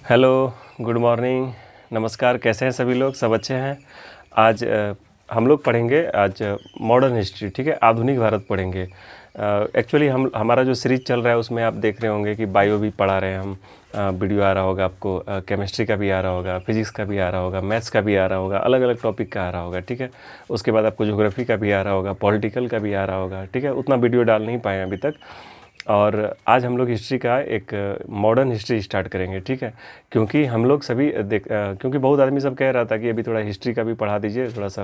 Hello, good morning, नमस्कार। कैसे हैं सभी लोग? सब अच्छे हैं? आज हम लोग पढ़ेंगे आज मॉडर्न हिस्ट्री, ठीक है, आधुनिक भारत पढ़ेंगे। एक्चुअली हमारा जो सीरीज चल रहा है उसमें आप देख रहे होंगे कि बायो भी पढ़ा रहे हैं हम। वीडियो आ रहा होगा आपको, केमिस्ट्री का भी आ रहा होगा, फिजिक्स का भी आ रहा होगा, मैथ्स का भी आ रहा होगा, अलग अलग टॉपिक का आ रहा होगा, ठीक है। उसके बाद आपको ज्योग्राफी का भी आ रहा होगा, पॉलिटिकल का भी आ रहा होगा, ठीक है। उतना वीडियो डाल नहीं पाए अभी तक। और आज हम लोग हिस्ट्री का एक मॉडर्न हिस्ट्री स्टार्ट करेंगे, ठीक है। क्योंकि हम लोग सभी क्योंकि बहुत आदमी सब कह रहा था कि अभी थोड़ा हिस्ट्री का भी पढ़ा दीजिए, थोड़ा सा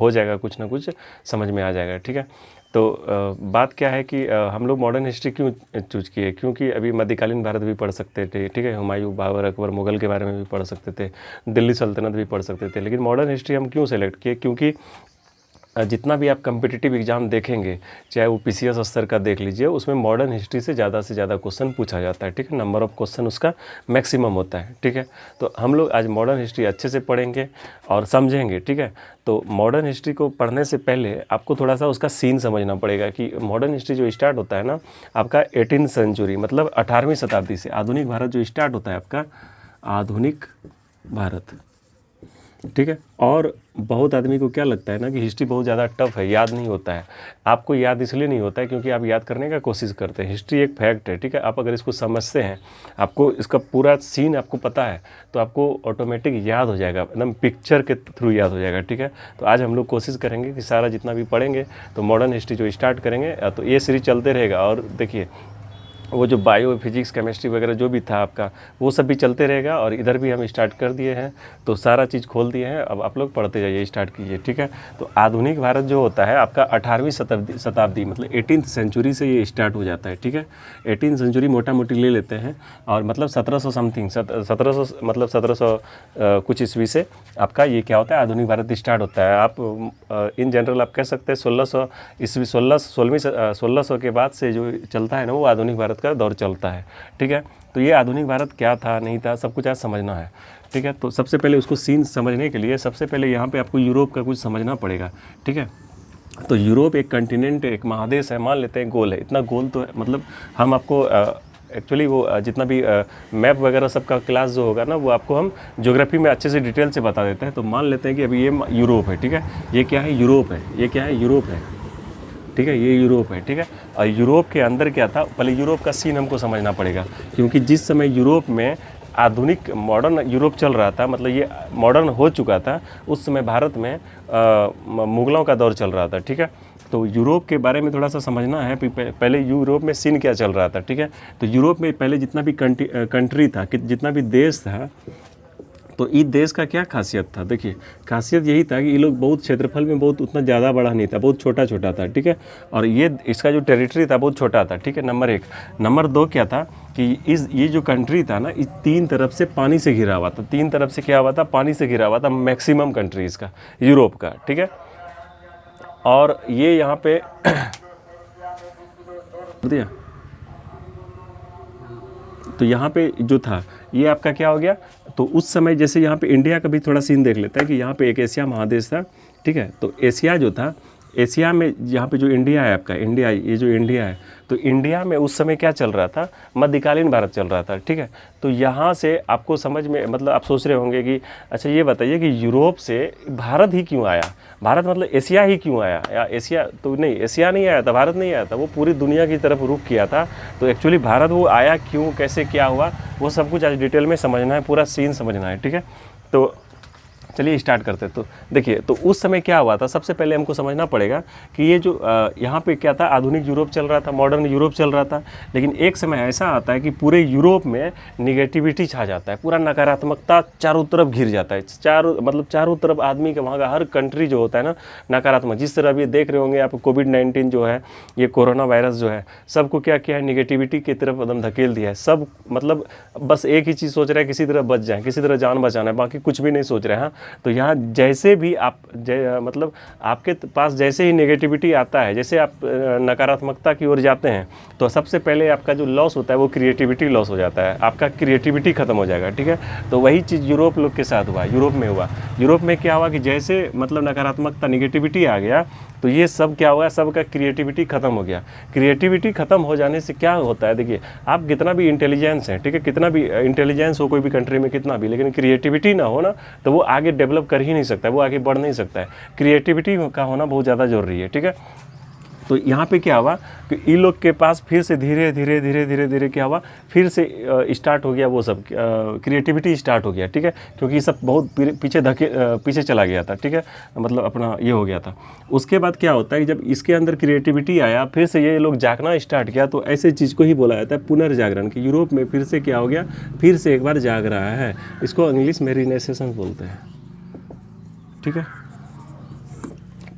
हो जाएगा, कुछ ना कुछ समझ में आ जाएगा, ठीक है। तो बात क्या है कि हम लोग मॉडर्न हिस्ट्री क्यों चूज किए? क्योंकि अभी मध्यकालीन भारत भी पढ़ सकते थे, ठीक है, हुमायूं, बाबर, अकबर, मुगल के बारे में भी पढ़ सकते थे, दिल्ली सल्तनत भी पढ़ सकते थे। लेकिन मॉडर्न हिस्ट्री हम क्यों सेलेक्ट किए? क्योंकि जितना भी आप कम्पिटिटिव एग्ज़ाम देखेंगे, चाहे वो पीसीएस स्तर का देख लीजिए, उसमें मॉडर्न हिस्ट्री से ज़्यादा क्वेश्चन पूछा जाता है, ठीक है। नंबर ऑफ़ क्वेश्चन उसका मैक्सिमम होता है, ठीक है। तो हम लोग आज मॉडर्न हिस्ट्री अच्छे से पढ़ेंगे और समझेंगे, ठीक है। तो मॉडर्न हिस्ट्री को पढ़ने से पहले आपको थोड़ा सा उसका सीन समझना पड़ेगा कि मॉडर्न हिस्ट्री जो स्टार्ट होता है ना आपका 18वीं सेंचुरी, मतलब 18वीं शताब्दी से। आधुनिक भारत जो स्टार्ट होता है आपका, आधुनिक भारत, ठीक है। और बहुत आदमी को क्या लगता है ना कि हिस्ट्री बहुत ज़्यादा टफ है, याद नहीं होता है। आपको याद इसलिए नहीं होता है क्योंकि आप याद करने का कोशिश करते हैं। हिस्ट्री एक फैक्ट है, ठीक है। आप अगर इसको समझते हैं, आपको इसका पूरा सीन आपको पता है, तो आपको ऑटोमेटिक याद हो जाएगा, एकदम पिक्चर के थ्रू याद हो जाएगा, ठीक है। तो आज हम लोग कोशिश करेंगे कि सारा जितना भी पढ़ेंगे, तो मॉडर्न हिस्ट्री जो स्टार्ट करेंगे, तो ये सीरीज चलते रहेगा। और देखिए, वो जो बायो, फिजिक्स, केमिस्ट्री वगैरह जो भी था आपका, वो सब भी चलते रहेगा। और इधर भी हम स्टार्ट कर दिए हैं, तो सारा चीज़ खोल दिए हैं। अब आप लोग पढ़ते जाइए, स्टार्ट कीजिए, ठीक है। तो आधुनिक भारत जो होता है आपका 18वीं शताब्दी, मतलब 18th सेंचुरी से ये स्टार्ट हो जाता है, ठीक है। 18th सेंचुरी मोटा मोटी ले लेते हैं, और मतलब 1700 समथिंग, 1700 मतलब 1700 कुछ ईस्वी से आपका ये क्या होता है, आधुनिक भारत स्टार्ट होता है। आप इन जनरल आप कह सकते हैं 1600 ईस्वी, 1600 के बाद से जो चलता है ना, वो आधुनिक भारत का दौर चलता है, ठीक है। तो ये आधुनिक भारत क्या था, नहीं था, सब कुछ आज समझना है, ठीक है। तो सबसे पहले उसको सीन समझने के लिए सबसे पहले यहाँ पे आपको यूरोप का कुछ समझना पड़ेगा, ठीक है। तो यूरोप एक कंटिनेंट है, एक महादेश है, मान लेते हैं गोल है। इतना गोल तो मतलब हम आपको एक्चुअली वो जितना भी मैप वगैरह सबका क्लास जो होगा ना, वो आपको हम ज्योग्राफी में अच्छे से डिटेल से बता देते हैं। तो मान लेते हैं कि अभी ये यूरोप है, ठीक है। ये क्या है? यूरोप है। ये क्या है? यूरोप है, ठीक है। ये यूरोप है, ठीक है। और यूरोप के अंदर क्या था, पहले यूरोप का सीन हमको समझना पड़ेगा। क्योंकि जिस समय यूरोप में आधुनिक मॉडर्न यूरोप चल रहा था, मतलब ये मॉडर्न हो चुका था, उस समय भारत में मुगलों का दौर चल रहा था, ठीक है। तो यूरोप के बारे में थोड़ा सा समझना है। पहले यूरोप में सीन क्या चल रहा था, ठीक है। तो यूरोप में पहले जितना भी कंट्री था, जितना भी देश था, तो इस देश का क्या खासियत था? देखिए, खासियत यही था कि ये लोग बहुत क्षेत्रफल में बहुत उतना ज़्यादा बड़ा नहीं था, बहुत छोटा छोटा था, ठीक है। और ये इसका जो टेरिटरी था बहुत छोटा था, ठीक है, नंबर एक। नंबर दो क्या था कि ये जो कंट्री था ना, इस तीन तरफ से पानी से घिरा हुआ था। तीन तरफ से क्या हुआ था? पानी से घिरा हुआ था, मैक्सिमम कंट्रीज़ का, यूरोप का, ठीक है। और ये यहाँ पे दिया, तो यहाँ पे जो था ये आपका क्या हो गया? तो उस समय जैसे यहाँ पे इंडिया का भी थोड़ा सीन देख लेता है कि यहाँ पे एक एशिया महादेश था, ठीक है। तो एशिया जो था, एशिया में यहाँ पे जो इंडिया है आपका, इंडिया, ये जो इंडिया है, तो इंडिया में उस समय क्या चल रहा था? मध्यकालीन भारत चल रहा था, ठीक है। तो यहाँ से आपको समझ में, मतलब आप सोच रहे होंगे कि अच्छा ये बताइए कि यूरोप से भारत ही क्यों आया? भारत मतलब एशिया ही क्यों आया? या एशिया तो नहीं, एशिया नहीं आया था, भारत नहीं आया था, वो पूरी दुनिया की तरफ रुख किया था। तो एक्चुअली भारत वो आया क्यों, कैसे, क्या हुआ, वो सब कुछ आज डिटेल में समझना है, पूरा सीन समझना है, ठीक है। तो चलिए स्टार्ट करते हैं। तो देखिए, तो उस समय क्या हुआ था, सबसे पहले हमको समझना पड़ेगा कि ये जो यहाँ पे क्या था, आधुनिक यूरोप चल रहा था, मॉडर्न यूरोप चल रहा था। लेकिन एक समय ऐसा आता है कि पूरे यूरोप में निगेटिविटी छा जाता है, पूरा नकारात्मकता चारों तरफ घिर जाता है। चारों तरफ आदमी के, वहाँ का हर कंट्री जो होता है ना, नकारात्मक। जिस तरह अभी देख रहे होंगे आप, कोविड-19 जो है, ये कोरोना वायरस जो है, सबको क्या किया है, निगेटिविटी की तरफ एकदम धकेल दिया है। सब मतलब बस एक ही चीज़ सोच रहा है, किसी तरह बच जाए, किसी तरह जान बचाना है, बाकी कुछ भी नहीं सोच रहे हैं। तो यहाँ जैसे भी आप मतलब आपके पास जैसे ही नेगेटिविटी आता है, जैसे आप नकारात्मकता की ओर जाते हैं, तो सबसे पहले आपका जो लॉस होता है वो क्रिएटिविटी लॉस हो जाता है, आपका क्रिएटिविटी खत्म हो जाएगा, ठीक है। तो वही चीज़ यूरोप लोग के साथ हुआ, यूरोप में हुआ। यूरोप में क्या हुआ कि जैसे मतलब नकारात्मकता निगेटिविटी आ गया, तो ये सब क्या हुआ, सबका क्रिएटिविटी खत्म हो गया। क्रिएटिविटी खत्म हो जाने से क्या होता है, देखिए आप कितना भी इंटेलिजेंस है, ठीक है, कितना भी इंटेलिजेंस हो कोई भी कंट्री में कितना भी, लेकिन क्रिएटिविटी ना हो ना, तो वो आगे डेवलप कर ही नहीं सकता, वो आगे बढ़ नहीं सकता है। क्रिएटिविटी का होना बहुत ज़्यादा ज़रूरी है, ठीक है। तो यहाँ पे क्या हुआ कि ई लोग के पास फिर से धीरे धीरे धीरे धीरे धीरे क्या हुआ, फिर से स्टार्ट हो गया वो सब, क्रिएटिविटी स्टार्ट हो गया, ठीक है, क्योंकि ये सब बहुत पीछे चला गया था, ठीक है, मतलब अपना ये हो गया था। उसके बाद क्या होता है कि जब इसके अंदर क्रिएटिविटी आया, फिर से ये लोग जागना स्टार्ट किया, तो ऐसे चीज़ को ही बोला जाता है पुनर्जागरण, कि यूरोप में फिर से क्या हो गया, फिर से एक बार जाग रहा है। इसको इंग्लिश में रिनेसेंस बोलते हैं, ठीक है,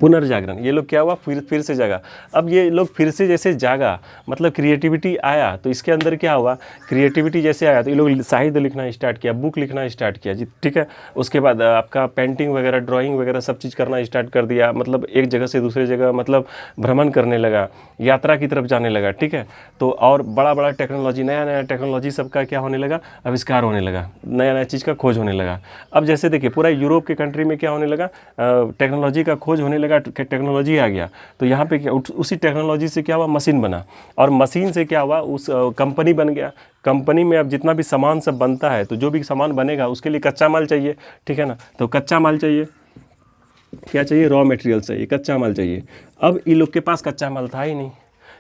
पुनर्जागरण। ये लोग क्या हुआ, फिर से जागा। अब ये लोग फिर से जैसे जागा, मतलब क्रिएटिविटी आया, तो इसके अंदर क्या हुआ, क्रिएटिविटी जैसे आया तो ये लोग साहित्य लिखना स्टार्ट किया, बुक लिखना स्टार्ट किया जी, ठीक है। उसके बाद आपका पेंटिंग वगैरह, ड्राइंग वगैरह सब चीज़ करना स्टार्ट कर दिया, मतलब एक जगह से दूसरे जगह मतलब भ्रमण करने लगा, यात्रा की तरफ जाने लगा, ठीक है। तो और बड़ा बड़ा टेक्नोलॉजी, नया नया टेक्नोलॉजी सबका क्या होने लगा, आविष्कार होने लगा, नया नया चीज़ का खोज होने लगा। अब जैसे देखिए पूरा यूरोप के कंट्री में क्या होने लगा, टेक्नोलॉजी का खोज होने लगा, टेक्नोलॉजी आ गया, तो यहाँ पे क्या उसी टेक्नोलॉजी से क्या हुआ, मशीन बना, और मशीन से क्या हुआ, उस कंपनी बन गया। कंपनी में अब जितना भी सामान सब बनता है, तो जो भी सामान बनेगा उसके लिए कच्चा माल चाहिए, ठीक है ना। तो कच्चा माल चाहिए, क्या चाहिए, रॉ मटेरियल चाहिए, कच्चा माल चाहिए। अब ये लोग के पास कच्चा माल था ही नहीं,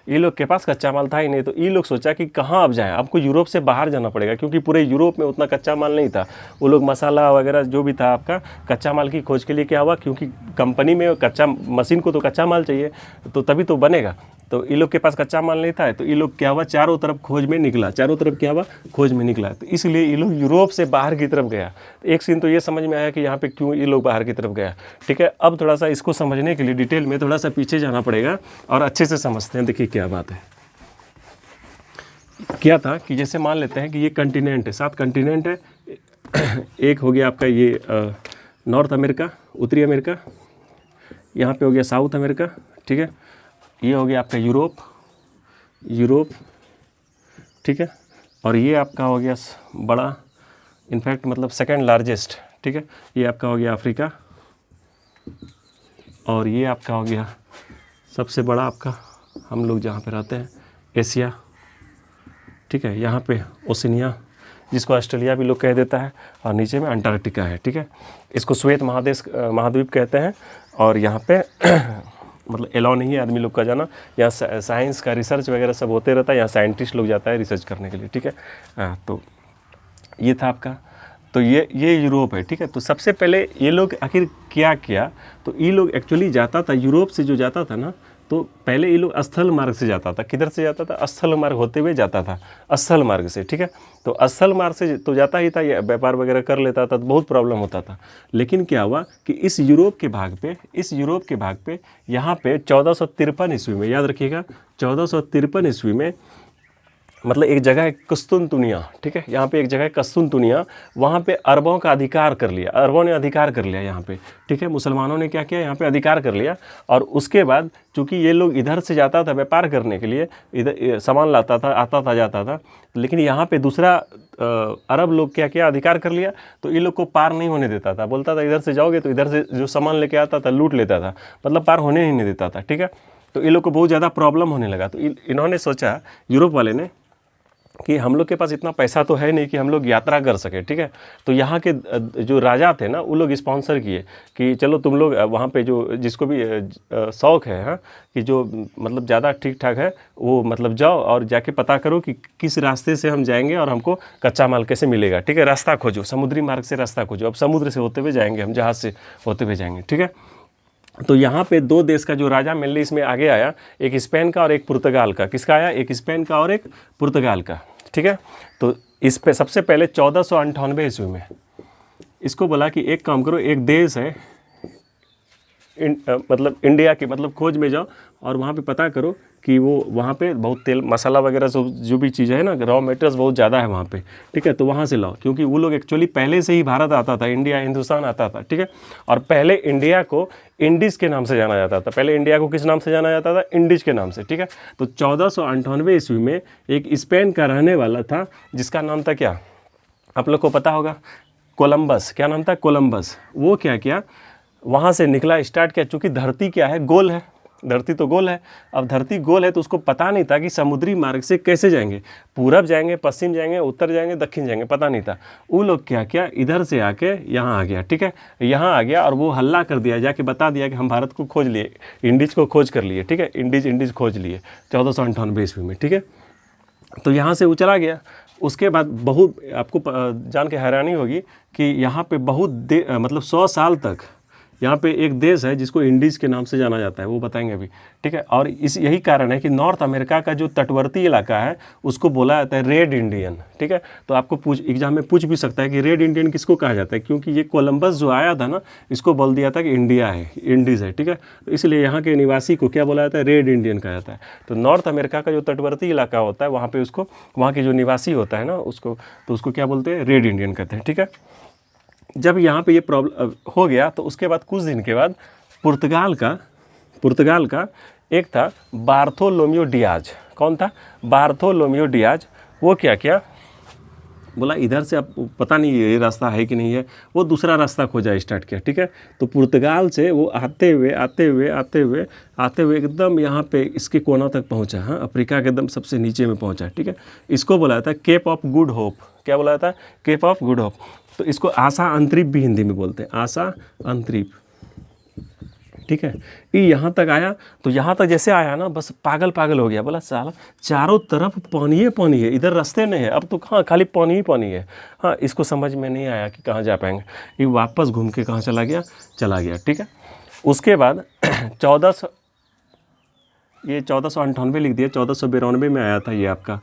ये लोग के पास कच्चा माल था ही नहीं, तो ये लोग सोचा कि कहाँ अब जाएं, आपको यूरोप से बाहर जाना पड़ेगा, क्योंकि पूरे यूरोप में उतना कच्चा माल नहीं था। वो लोग मसाला वगैरह जो भी था आपका कच्चा माल की खोज के लिए क्या हुआ, क्योंकि कंपनी में कच्चा मशीन को तो कच्चा माल चाहिए, तो तभी तो बनेगा। तो ये लोग के पास कच्चा माल नहीं था, तो ये लोग क्या हुआ, चारों तरफ खोज में निकला, चारों तरफ क्या हुआ, खोज में निकला। तो इसलिए ये लोग यूरोप से बाहर की तरफ गया। एक सीन तो ये समझ में आया कि यहाँ पे क्यों ये लोग बाहर की तरफ गया, ठीक है। अब थोड़ा सा इसको समझने के लिए डिटेल में थोड़ा सा पीछे जाना पड़ेगा और अच्छे से समझते हैं। देखिए क्या बात है, क्या था कि जैसे मान लेते हैं कि ये कंटिनेंट है, 7 कंटिनेंट है। एक हो गया आपका ये नॉर्थ अमेरिका, उत्तरी अमेरिका, यहाँ पे हो गया साउथ अमेरिका, ठीक है। ये हो गया आपका यूरोप, ठीक है। और ये आपका हो गया बड़ा, इनफैक्ट मतलब सेकंड लार्जेस्ट, ठीक है। ये आपका हो गया अफ्रीका, और ये आपका हो गया सबसे बड़ा आपका हम लोग जहाँ पे रहते हैं, एशिया, ठीक है। यहाँ पे ओशिनिया, जिसको ऑस्ट्रेलिया भी लोग कह देता है, और नीचे में अंटार्कटिका है, ठीक है। इसको श्वेत महाद्वीप कहते हैं। और यहाँ पे मतलब एलाउ नहीं है आदमी लोग का जाना, यहाँ साइंस का रिसर्च वगैरह सब होते रहता है, यहाँ साइंटिस्ट लोग जाता है रिसर्च करने के लिए, ठीक है। तो ये था आपका, तो ये यूरोप है, ठीक है। तो सबसे पहले ये लोग आखिर क्या किया, तो ये लोग एक्चुअली जाता था यूरोप से, जो जाता था ना, तो पहले ये लोग स्थल मार्ग से जाता था। किधर से जाता था, स्थल मार्ग होते हुए जाता था, स्थल मार्ग से, ठीक है। तो स्थल मार्ग से तो जाता ही था, ये व्यापार वगैरह कर लेता था, तो बहुत प्रॉब्लम होता था। लेकिन क्या हुआ कि इस यूरोप के भाग पे यहाँ पे 1453 ईस्वी में, याद रखिएगा 1453 ईस्वी में, मतलब एक जगह है कस्तुनतुनिया, ठीक है। यहाँ पे एक जगह है कस्तुनतुनिया, वहाँ पे अरबों का अधिकार कर लिया, अरबों ने अधिकार कर लिया यहाँ पे, ठीक है। मुसलमानों ने क्या किया, यहाँ पे अधिकार कर लिया। और उसके बाद चूँकि ये लोग इधर से जाता था व्यापार करने के लिए, इधर सामान लाता था, आता था, जाता था, लेकिन यहाँ पे दूसरा अरब लोग क्या किया, अधिकार कर लिया, तो ये लोग को पार नहीं होने देता था। बोलता था इधर से जाओगे तो इधर से जो सामान लेके आता था लूट लेता था, मतलब पार होने ही नहीं देता था, ठीक है। तो ये लोग को बहुत ज़्यादा प्रॉब्लम होने लगा। तो इन्होंने सोचा, यूरोप वाले ने, कि हम लोग के पास इतना पैसा तो है नहीं कि हम लोग यात्रा कर सके, ठीक है। तो यहाँ के जो राजा थे ना, वो लोग स्पॉन्सर किए कि चलो तुम लोग वहाँ पे जो जिसको भी शौक़ है, हाँ, कि जो मतलब ज़्यादा ठीक ठाक है, वो मतलब जाओ और जाके पता करो कि किस रास्ते से हम जाएंगे और हमको कच्चा माल कैसे मिलेगा, ठीक है। रास्ता खोजो, समुद्री मार्ग से रास्ता खोजो। अब समुद्र से होते हुए जाएंगे हम, जहाज़ से होते हुए जाएंगे, ठीक है। तो यहाँ पे 2 देश का जो राजा मेनली इसमें आगे आया, एक स्पेन का और एक पुर्तगाल का। किसका आया, एक स्पेन का और एक पुर्तगाल का, ठीक है। तो इस पे सबसे पहले 1498 ईस्वी में इसको बोला कि एक काम करो, एक देश है मतलब इंडिया की मतलब खोज में जाओ और वहाँ पे पता करो कि वो वहाँ पे बहुत तेल मसाला वगैरह सब जो भी चीज़ है ना, रॉ मटेरियल्स बहुत ज़्यादा है वहाँ पे, ठीक है। तो वहाँ से लाओ, क्योंकि वो लोग एक्चुअली पहले से ही भारत आता था, इंडिया हिंदुस्तान आता था, ठीक है। और पहले इंडिया को इंडीज़ के नाम से जाना जाता था। पहले इंडिया को किस नाम से जाना जाता था? इंडीज़ के नाम से, ठीक है। तो 1498 ईस्वी में एक स्पेन का रहने वाला था जिसका नाम था क्या, आप लोग को पता होगा, कोलंबस। क्या नाम था? कोलंबस। वो क्या किया, वहाँ से निकला, स्टार्ट किया। चूँकि धरती क्या है? गोल है, धरती तो गोल है। अब धरती गोल है तो उसको पता नहीं था कि समुद्री मार्ग से कैसे जाएंगे, पूरब जाएंगे, पश्चिम जाएंगे, उत्तर जाएंगे, दक्षिण जाएंगे, पता नहीं था। वो लोग क्या किया, इधर से आके यहाँ आ गया, ठीक है। यहाँ आ गया और वो हल्ला कर दिया, जाके बता दिया कि हम भारत को खोज लिए, इंडीज़ को खोज कर लिए, ठीक है। इंडीज़ खोज लिए 1498 ईस्वी में, ठीक है। तो यहाँ से वो चला गया। उसके बाद बहुत आपको जान के हैरानी होगी कि यहाँ पे बहुत मतलब 100 साल तक यहाँ पे एक देश है जिसको इंडीज़ के नाम से जाना जाता है, वो बताएंगे अभी, ठीक है। और इस यही कारण है कि नॉर्थ अमेरिका का जो तटवर्ती इलाका है उसको बोला जाता है रेड इंडियन, ठीक है। तो आपको एग्जाम में पूछ भी सकता है कि रेड इंडियन किसको कहा जाता है, क्योंकि ये कोलंबस जो आया था ना, इसको बोल दिया था कि इंडिया है, इंडीज़ है, ठीक है। तो इसलिए यहाँ के निवासी को क्या बोला जाता है? रेड इंडियन कहा जाता है। तो नॉर्थ अमेरिका का जो तटवर्ती इलाका होता है वहाँ पर उसको, वहाँ के जो निवासी होता है ना उसको, तो उसको क्या बोलते हैं? रेड इंडियन कहते हैं, ठीक है। जब यहाँ पे ये प्रॉब्लम हो गया तो उसके बाद कुछ दिन के बाद पुर्तगाल का एक था बार्थोलोम्यो डियाज। कौन था? बार्थोलोम्यो डियाज। वो क्या किया, बोला इधर से अब पता नहीं ये रास्ता है कि नहीं है, वो दूसरा रास्ता खोजा स्टार्ट किया, ठीक है। तो पुर्तगाल से वो आते हुए एकदम यहाँ पे इसके कोना तक पहुँचा, हाँ, अफ्रीका के एकदम सबसे नीचे में पहुँचा, ठीक है। इसको बोला था केप ऑफ गुड होप। क्या बोला था? Cape of good hope. तो इसको आशा अंतरीप भी हिंदी में बोलते हैं, आशा अंतरीप, ठीक है। ये यहाँ तक आया, तो यहाँ तक जैसे आया ना, बस पागल हो गया, बोला साला चारों तरफ पानी है, इधर रास्ते नहीं है, अब तो कहाँ खाली पानी ही पानी है। हाँ, इसको समझ में नहीं आया कि कहाँ जा पाएंगे, ये वापस घूम के कहाँ चला गया, ठीक है। उसके बाद 1498 लिख दिया, 1492 में आया था ये आपका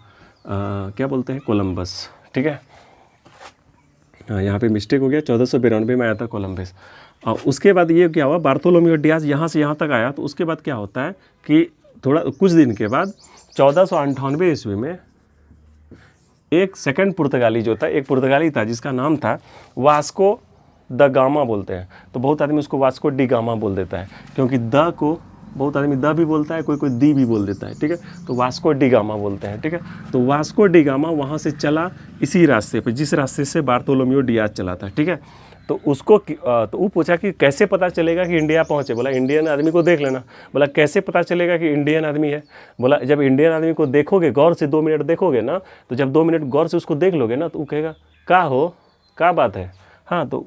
क्या बोलते हैं, कोलंबस, ठीक है। हाँ, यहाँ पे मिस्टेक हो गया, 1492 में आया था कोलंबस। और उसके बाद ये क्या हुआ, बार्थोलोम्यो डियाज यहाँ से यहाँ तक आया। तो उसके बाद क्या होता है कि थोड़ा कुछ दिन के बाद 1498 ईस्वी में एक सेकंड पुर्तगाली जो था, एक पुर्तगाली था जिसका नाम था वास्को द गामा बोलते हैं। तो बहुत आदमी उसको वास्को डी गामा बोल देता है, क्योंकि द को बहुत आदमी द भी बोलता है, कोई दी भी बोल देता है, ठीक है। तो वास्को डी गामा बोलते हैं, ठीक है। तो वास्को डी गामा वहाँ से चला इसी रास्ते पे, जिस रास्ते से बार्थोलोम्यो डियाज चला था, ठीक है। तो उसको तो वो पूछा कि कैसे पता चलेगा कि इंडिया पहुँचे। बोला इंडियन आदमी को देख लेना। बोला कैसे पता चलेगा कि इंडियन आदमी है? बोला जब इंडियन आदमी को देखोगे, गौर से 2 मिनट देखोगे ना, तो जब 2 मिनट गौर से उसको देख लोगे ना, तो वो कहेगा क्या बात है। हाँ, तो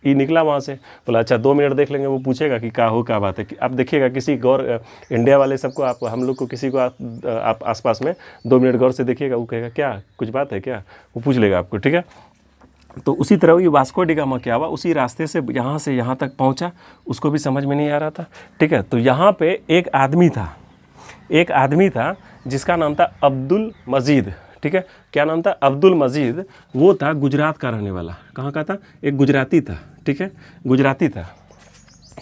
ये निकला वहाँ से। बोला अच्छा 2 मिनट देख लेंगे, वो पूछेगा कि क्या बात है। आप देखिएगा किसी गौर इंडिया वाले सबको, आप हम लोग को किसी को आप आसपास में 2 मिनट गौर से देखिएगा, वो कहेगा क्या कुछ बात है क्या, वो पूछ लेगा आपको, ठीक है। तो उसी तरह ये वास्को डी गामा क्या हुआ, उसी रास्ते से यहाँ तक पहुँचा, उसको भी समझ में नहीं आ रहा था, ठीक है। तो यहाँ पे एक आदमी था जिसका नाम था अब्दुल मजीद, ठीक है। क्या नाम था? अब्दुल मजीद। वो था गुजरात का रहने वाला। कहाँ का था? एक गुजराती था, ठीक है, गुजराती था।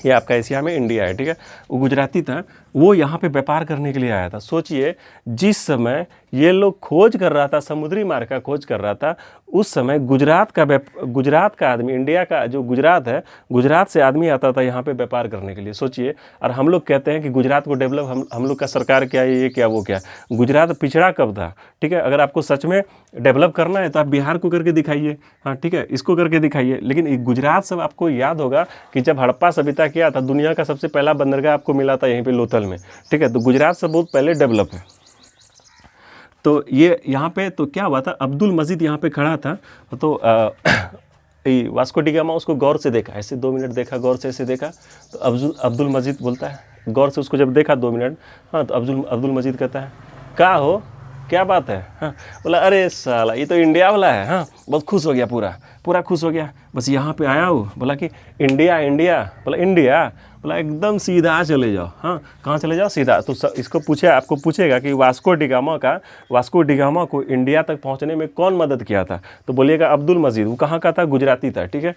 ये आपका एशिया में इंडिया है, ठीक है। वो गुजराती था, वो यहाँ पे व्यापार करने के लिए आया था। सोचिए जिस समय ये लोग खोज कर रहा था, समुद्री मार्ग का खोज कर रहा था, उस समय गुजरात का आदमी, इंडिया का जो गुजरात है, गुजरात से आदमी आता था यहाँ पे व्यापार करने के लिए। सोचिए, और हम लोग कहते हैं कि गुजरात को डेवलप हम लोग का सरकार क्या है, ये क्या वो क्या। गुजरात पिछड़ा कब था, ठीक है। अगर आपको सच में डेवलप करना है तो आप बिहार को करके दिखाइए, हाँ ठीक है, इसको करके दिखाइए। लेकिन गुजरात सब आपको याद होगा कि जब हड़प्पा सभ्यता किया था, दुनिया का सबसे पहला बंदरगाह आपको मिला था यहीं पे लोथल में, ठीक है। तो गुजरात से बहुत पहले डेवलप है। तो ये यहाँ पे तो क्या हुआ था, अब्दुल मजीद यहाँ पे खड़ा था। तो वास्को डी गामा उसको गौर से देखा, ऐसे 2 मिनट देखा, गौर से ऐसे देखा। तो अब्दुल मजीद बोलता है, गौर से उसको जब देखा 2 मिनट, हाँ, तो अब्दुल मजीद कहता है क्या बात है। हाँ, बोला अरे साला ये तो इंडिया वाला है। हाँ, बहुत खुश हो गया, पूरा खुश हो गया। बस यहाँ पे आया हूँ, बोला कि इंडिया। बोला एकदम सीधा चले जाओ। हाँ, कहाँ चले जाओ? सीधा। तो आपको पूछेगा कि वास्को डी गामा को इंडिया तक पहुँचने में कौन मदद किया था, तो बोलिएगा अब्दुल मजीद। वो कहाँ का था? गुजराती था, ठीक है।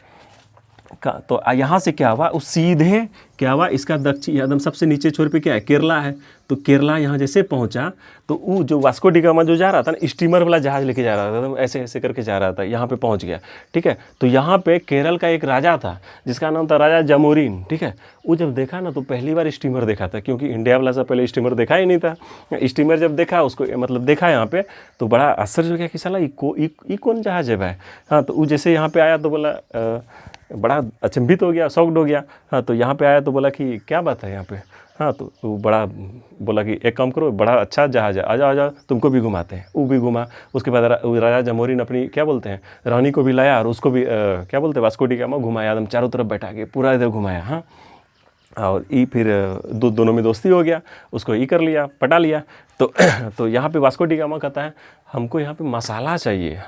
तो यहाँ से क्या हुआ, उस सीधे क्या हुआ, इसका दक्षिण एकदम सबसे नीचे छोर पे क्या है, केरला है। तो केरला यहाँ जैसे पहुँचा तो वो जो वास्को डी गामा जो जा रहा था ना, स्टीमर वाला जहाज़ लेके जा रहा था, एकदम ऐसे ऐसे करके जा रहा था, यहाँ पे पहुँच गया। ठीक है, तो यहाँ पे केरल का एक राजा था जिसका नाम था राजा जमोरिन। ठीक है, वो जब देखा ना तो पहली बार स्टीमर देखा था, क्योंकि इंडिया वाला से पहले स्टीमर देखा ही नहीं था। स्टीमर जब देखा उसको, मतलब देखा यहाँ पे, तो बड़ा आश्चर्य हो गया कि साला ये कौन जहाज़ है भाई। हाँ, तो वो जैसे यहाँ पे आया तो बोला, बड़ा अचंभित हो गया, शॉक्ड हो गया। हाँ, तो यहाँ पे आया तो बोला कि क्या बात है यहाँ पे। हाँ, तो वो बड़ा बोला कि एक काम करो, बड़ा अच्छा जहाज़ है, आजा आजा तुमको भी घुमाते हैं। वो भी घुमा। उसके बाद राजा जमोरिन अपनी क्या बोलते हैं रानी को भी लाया और उसको भी क्या बोलते हैं वास्को डी गामा घुमाया, एकदम चारों तरफ बैठा के पूरा इधर घुमाया। हाँ, और ये फिर दोनों में दोस्ती हो गया, उसको ये कर लिया, पटा लिया। तो यहाँ पे वास्को डी गामा कहता है हमको यहाँ पे मसाला चाहिए।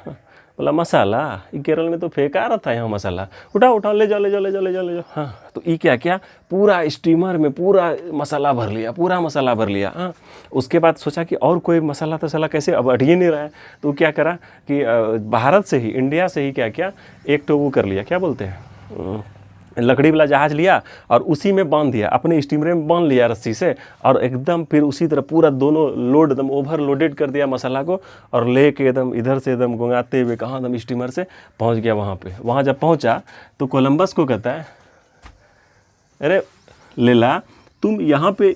बोला मसाला, ये केरल में तो फेंका रहा था यहाँ मसाला, उठाओ ले जाओ ले जाओ ले जाओ ले जाओ ले जाओ। हाँ, तो ये क्या किया, पूरा स्टीमर में पूरा मसाला भर लिया, पूरा मसाला भर लिया। हाँ, उसके बाद सोचा कि और कोई मसाला तसाला कैसे, अब अट ही नहीं रहा है। तो क्या करा कि भारत से ही, इंडिया से ही क्या किया, एक तो वो कर लिया, क्या बोलते हैं, लकड़ी वाला जहाज़ लिया और उसी में बांध दिया, अपने स्टीमर में बांध लिया रस्सी से, और एकदम फिर उसी तरह पूरा दोनों लोड एकदम ओवरलोडेड कर दिया मसाला को, और लेके एकदम इधर से एकदम गुंगाते हुए कहाँ एकदम स्टीमर से पहुंच गया वहाँ पे। वहाँ जब पहुँचा तो कोलंबस को कहता है, अरे लेला तुम यहाँ पे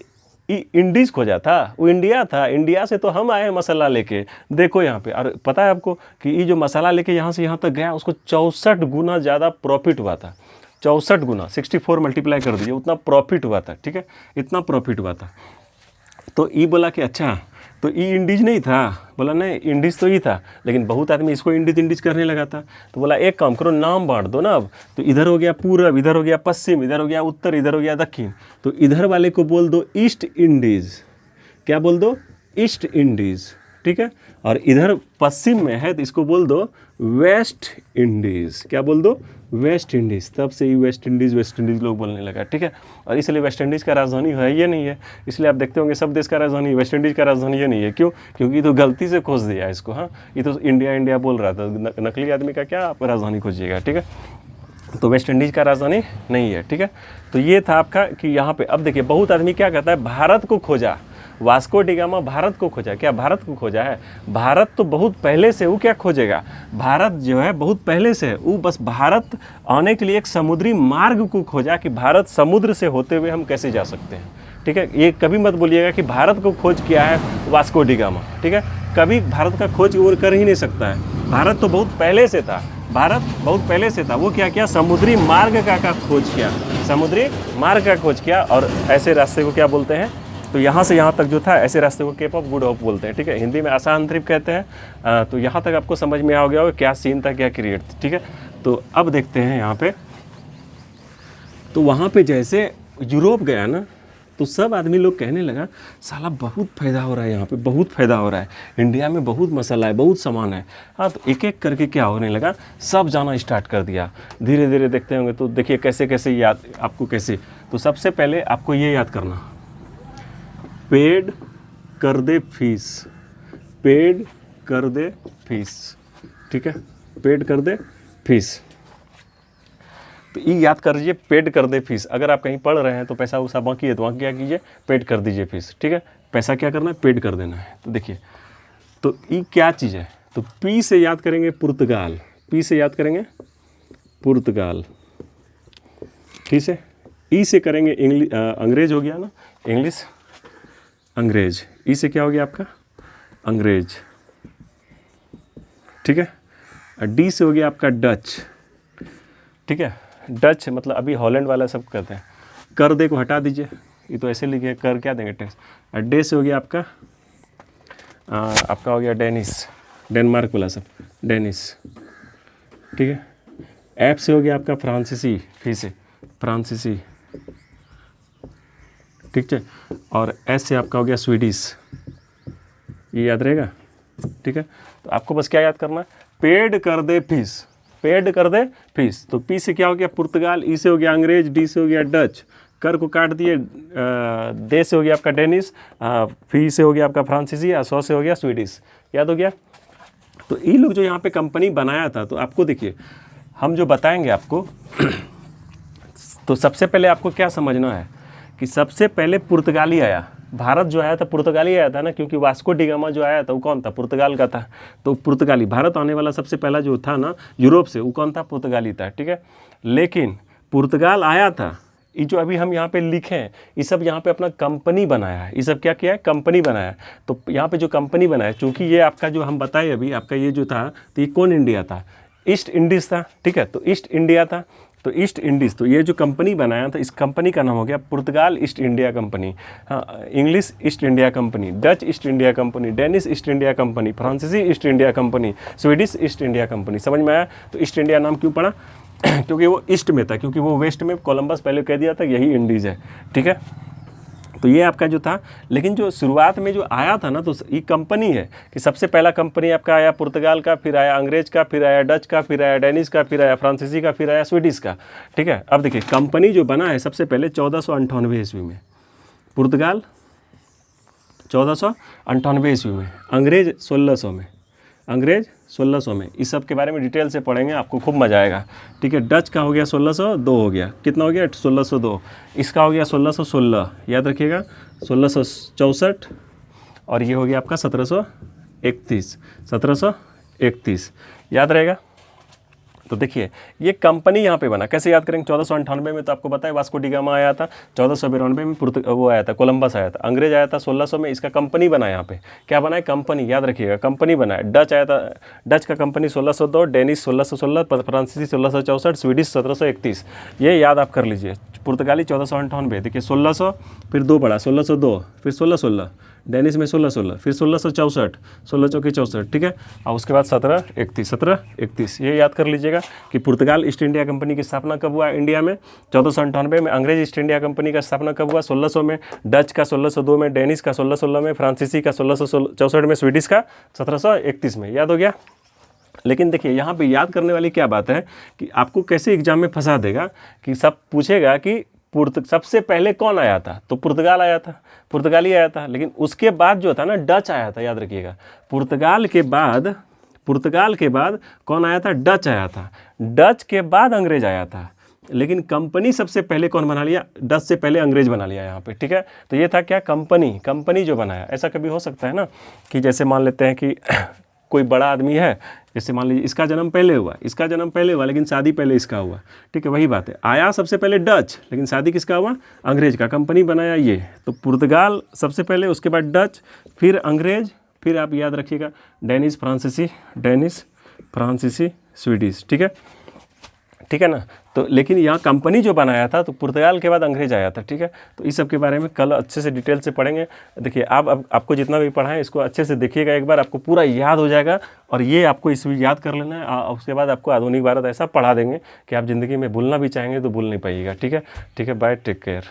इंडीज़ खोजा था, वो इंडिया था, इंडिया से तो हम आए हैं मसाला लेके, देखो यहाँ पे। और पता है आपको कि ये जो मसाला लेके यहाँ से यहाँ तक गया उसको 64 गुना ज़्यादा प्रॉफिट हुआ था। 64 गुना, 64 मल्टीप्लाई कर दीजिए, उतना प्रॉफिट हुआ था। ठीक है, इतना प्रॉफिट हुआ था। तो ये बोला कि अच्छा, तो ये इंडीज नहीं था। बोला नहीं, इंडीज तो ये था, लेकिन बहुत आदमी इसको इंडीज करने लगा था। तो बोला एक काम करो, नाम बांट दो ना अब। तो इधर हो गया पूरब, इधर हो गया पश्चिम, इधर हो गया उत्तर, इधर हो गया दक्षिण। तो इधर वाले को बोल दो ईस्ट इंडीज़। क्या बोल दो, ईस्ट इंडीज़। ठीक है, और इधर पश्चिम में है तो इसको बोल दो वेस्ट इंडीज़। क्या बोल दो, वेस्ट इंडीज़। तब से ही वेस्ट इंडीज़ लोग बोलने लगा। ठीक है, और इसलिए वेस्ट इंडीज़ का राजधानी है ये नहीं है, इसलिए आप देखते होंगे सब देश का राजधानी, वेस्ट इंडीज़ का राजधानी ये नहीं है। क्यों, क्योंकि तो गलती से खोज दिया इसको। हाँ, ये तो इंडिया बोल रहा था, नकली आदमी का क्या आप राजधानी खोजिएगा। ठीक है, तो वेस्ट इंडीज़ का राजधानी नहीं है। ठीक है, तो ये था आपका कि यहाँ पे। अब देखिए बहुत आदमी क्या कहता है, भारत को खोजा, वास्को डी गामा भारत को खोजा। क्या भारत को खोजा है? भारत तो बहुत पहले से, वो क्या खोजेगा, भारत जो है बहुत पहले से, वो बस भारत आने के लिए एक समुद्री मार्ग को खोजा कि भारत समुद्र से होते हुए हम कैसे जा सकते हैं। ठीक है, ये कभी मत बोलिएगा कि भारत को खोज किया है वास्को डी गामा। ठीक है, कभी भारत का खोज वो कर ही नहीं सकता है। भारत तो बहुत पहले से था, भारत बहुत पहले से था। वो क्या किया, समुद्री मार्ग का खोज किया, समुद्री मार्ग का खोज किया। और ऐसे रास्ते को क्या बोलते हैं, तो यहाँ से यहाँ तक जो था ऐसे रास्ते को केप ऑफ गुड होप बोलते हैं। ठीक है, हिंदी में आसान ट्रिप कहते हैं। तो यहाँ तक आपको समझ में आ गया होगा क्या सीन था, क्या क्रिएट था। ठीक है, तो अब देखते हैं यहाँ पे। तो वहाँ पे जैसे यूरोप गया ना, तो सब आदमी लोग कहने लगा साला बहुत फ़ायदा हो रहा है यहाँ पे, बहुत फ़ायदा हो रहा है, इंडिया में बहुत मसाला है, बहुत सामान है। हाँ, तो एक एक करके क्या होने लगा, सब जाना स्टार्ट कर दिया। धीरे धीरे देखते होंगे तो देखिए कैसे कैसे याद आपको कैसे। तो सबसे पहले आपको ये याद करना, पेड कर दे फीस, पेड कर दे फीस। ठीक है, पेड कर दे फीस। तो ये याद कर लीजिए, पेड कर दे फीस। अगर आप कहीं पढ़ रहे हैं तो पैसा वैसा बाकी है तो वहाँ क्या कीजिए, पेड कर दीजिए फीस। ठीक है, पैसा क्या करना है, पेड कर देना है। तो देखिए, तो ये क्या चीज़ है, तो पी से याद करेंगे पुर्तगाल, पी से याद करेंगे पुर्तगाल। ठीक है, ई से करेंगे इंग्लिश, अंग्रेज हो गया ना, इंग्लिश, अंग्रेज। ई से क्या हो गया आपका, अंग्रेज। ठीक है, डी से हो गया आपका डच। ठीक है, डच मतलब अभी हॉलैंड वाला सब कहते हैं। कर दे को हटा दीजिए, ये तो ऐसे लिखे, कर क्या देंगे, टैक्स। डे से हो गया आपका आपका हो गया डेनिस, डेनमार्क वाला सब, डेनिस। ठीक है, एफ से हो गया आपका फ्रांसीसी, फिर से फ्रांसीसी। ठीक है, और एस से आपका हो गया स्वीडिश, ये याद रहेगा। ठीक है, तो आपको बस क्या याद करना है, पेड कर दे फीस, पेड कर दे फीस। तो पी से क्या हो गया पुर्तगाल, ई से हो गया अंग्रेज, डी से हो गया डच, कर को काट दिए, दे से हो गया आपका डेनिस, फी से हो गया आपका फ्रांसीसी, और सौ से हो गया स्वीडिश। याद हो गया। तो ये लोग जो यहाँ पे कंपनी बनाया था, तो आपको देखिए हम जो बताएंगे आपको तो सबसे पहले आपको क्या समझना है कि सबसे पहले पुर्तगाली आया, भारत जो आया था पुर्तगाली आया था ना, क्योंकि वास्को डी गामा जो आया था वो कौन था, पुर्तगाल का था। तो पुर्तगाली भारत आने वाला सबसे पहला जो था ना यूरोप से, वो कौन था, पुर्तगाली था, ठीक है। लेकिन पुर्तगाल आया था, ये जो अभी हम यहाँ पे लिखे हैं ये सब यहाँ पे अपना कंपनी बनाया है, ये सब क्या किया है, कंपनी बनाया है। तो यहाँ पे जो कंपनी बनाया, चूँकि ये आपका जो हम बताए अभी आपका ये जो था, तो ये कौन इंडिया था, ईस्ट इंडीज़ था, ठीक है। तो ईस्ट इंडिया था, तो ईस्ट इंडीज़, तो ये जो कंपनी बनाया था इस कंपनी का नाम हो गया पुर्तगाल ईस्ट इंडिया कंपनी, हाँ, English East India Company, Dutch East India Company, Danish East India Company, फ्रांसीसी East India Company, Swedish East India Company. समझ में आया। तो ईस्ट इंडिया नाम क्यों पड़ा क्योंकि वो ईस्ट में था, क्योंकि वो वेस्ट में कोलंबस पहले कह दिया था यही इंडीज़ है, ठीक है। तो ये आपका जो था, लेकिन जो शुरुआत में जो आया था ना, तो ये कंपनी है कि सबसे पहला कंपनी आपका आया पुर्तगाल का, फिर आया अंग्रेज का, फिर आया डच का, फिर आया डेनिश का, फिर आया फ्रांसीसी का, फिर आया स्वीडिश का, ठीक है। अब देखिए कंपनी जो बना है सबसे पहले 1498 ईस्वी में, पुर्तगाल 1498 ईस्वी में, अंग्रेज 1600 में, अंग्रेज 1600 में। इस सब के बारे में डिटेल से पढ़ेंगे, आपको खूब मजा आएगा, ठीक है। डच का हो गया 1602 हो गया, कितना हो गया 1602, इसका हो गया 1616, याद रखिएगा 1664, और ये हो गया आपका 1731, 1731 याद रहेगा। तो देखिए ये कंपनी यहाँ पे बना, कैसे याद करेंगे, 1498 में तो आपको पता है वास्को डी गामा आया था, 1492 में वो आया था, कोलंबस आया था, अंग्रेज आया था 1600 में, इसका कंपनी बना, यहाँ पे क्या बना है, कंपनी, याद रखिएगा कंपनी बना है। डच आया था, डच का कंपनी 1602, डेनिश 1616, फ्रांसीसी 1664, स्वीडिश 1731, ये याद आप कर लीजिए। पुर्तगाली 1498, देखिए 1600, फिर 2 बढ़ा 1602, फिर 1616, डेनिश में 1616, फिर 1664, 16 चौकी 64, ठीक है। और उसके बाद 1731, ये याद कर लीजिएगा कि पुर्तगाल ईस्ट इंडिया कंपनी की स्थापना कब हुआ इंडिया में, 1498 में। अंग्रेज ईस्ट इंडिया कंपनी का स्थापना कब हुआ, 1600 में। डच का 1602 में, डेनिश का 1616 में, फ्रांसीसी का 1664 में, स्वीडिश का 1731 में। याद हो गया। लेकिन देखिए यहाँ पे याद करने वाली क्या बात है कि आपको कैसे एग्जाम में फंसा देगा कि सब पूछेगा कि सबसे पहले कौन आया था, तो पुर्तगाल आया था, पुर्तगाली आया था। लेकिन उसके बाद जो था ना डच आया था, याद रखिएगा। पुर्तगाल के बाद कौन आया था, डच आया था। डच के बाद अंग्रेज आया था। लेकिन कंपनी सबसे पहले कौन बना लिया, डच से पहले अंग्रेज बना लिया यहाँ पे, ठीक है। तो ये था क्या, कंपनी जो बनाया। ऐसा कभी हो सकता है ना कि जैसे मान लेते हैं कि कोई बड़ा आदमी है, जैसे मान लीजिए इसका जन्म पहले हुआ, लेकिन शादी पहले इसका हुआ, ठीक है। वही बात है, आया सबसे पहले डच, लेकिन शादी किसका हुआ, अंग्रेज का, कंपनी बनाया ये। तो पुर्तगाल सबसे पहले, उसके बाद डच, फिर अंग्रेज, फिर आप याद रखिएगा डेनिश फ्रांसीसी स्वीडिश, ठीक है ना। तो लेकिन यहाँ कंपनी जो बनाया था तो पुर्तगाल के बाद अंग्रेज आया था, ठीक है। तो इस सब के बारे में कल अच्छे से डिटेल से पढ़ेंगे। देखिए अब आपको जितना भी पढ़ा है इसको अच्छे से देखिएगा एक बार, आपको पूरा याद हो जाएगा। और ये आपको इसमें याद कर लेना है, उसके बाद आपको आधुनिक भारत ऐसा पढ़ा देंगे कि आप ज़िंदगी में भूलना भी चाहेंगे तो भूल नहीं पाइएगा, ठीक है। Bye, take care.